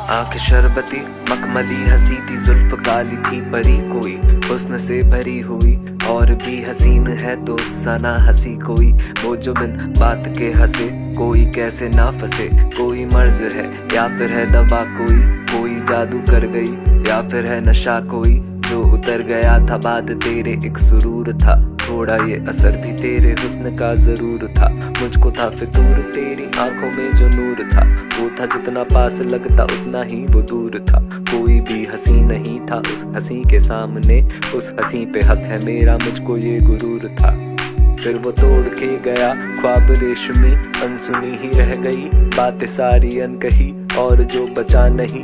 आँख शरबती मखमली हंसी थी, जुल्फ काली थी परी कोई, हुस्न से भरी हुई और भी हसीन है तो सना हंसी कोई। वो जो बिन बात के हंसे, कोई कैसे ना फंसे, कोई मर्ज है या फिर है दवा कोई जादू कर गई या फिर है नशा कोई। जो उतर गया था बाद तेरे एक सुरूर था, थोड़ा ये असर भी तेरे हुस्न का जरूर था। मुझको था फितूर तेरी आंखों में जो नूर था, वो था जितना पास लगता उतना ही वो दूर था। कोई भी हंसी नहीं था उस हंसी के सामने, उस हंसी पे हक है मेरा मुझको ये गुरूर था। फिर वो तोड़ के गया ख्वाब रेशमी, अनसुनी ही रह गई बातें सारी अनकही, और जो बचा नहीं